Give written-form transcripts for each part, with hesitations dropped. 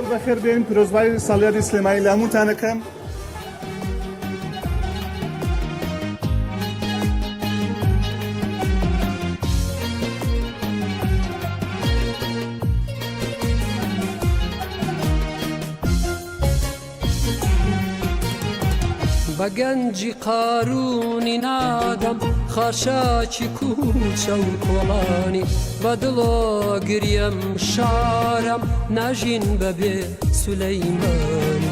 سال بخیر بین پیروزبای سالیاد اسلامی لامون تانکم بەگەنجی قارونی نادەم خاشاکی کوچە و کۆڵانی بەدڵۆ گریم شارم ناژین بەبێ سولەیمانی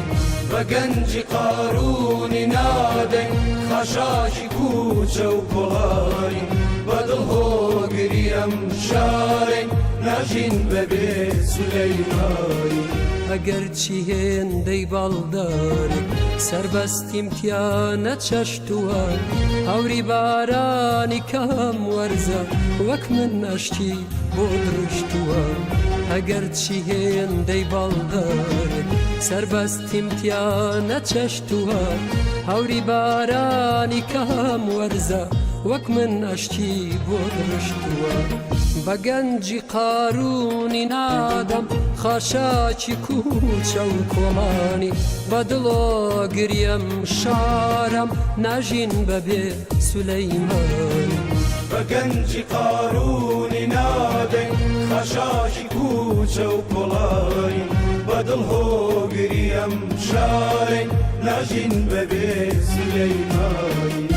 بەگەنجی قارونی نادەم خاشاکی کوچە و کۆڵانی بەدڵۆ گریم شارم ناژین بەبێ سولەیمانی ئەگەر چی هێندەی باڵدارێک سەربەستیم تیا نەچەشتووە هەوری بارانی کەم وەرزە وەک من نەشتی بۆ دروشتووە ئەگەر چی هێندەی باڵدارێک سەربەستیم تیا نەچەشتووە هەوری بارانی کەم وەرزە وەک من نەشتی بۆ دروشتووە بەگەنجی قارونی نادەم خاشاکی کوچە و کۆڵانی بەدڵۆ گریم شارم ناژین بەبێ سولەیمانی بەگەنجی قارونی نادەم خاشاکی کوچە و کۆڵانی بەدڵۆ گریم شارم ناژین بەبێ سولەیمانی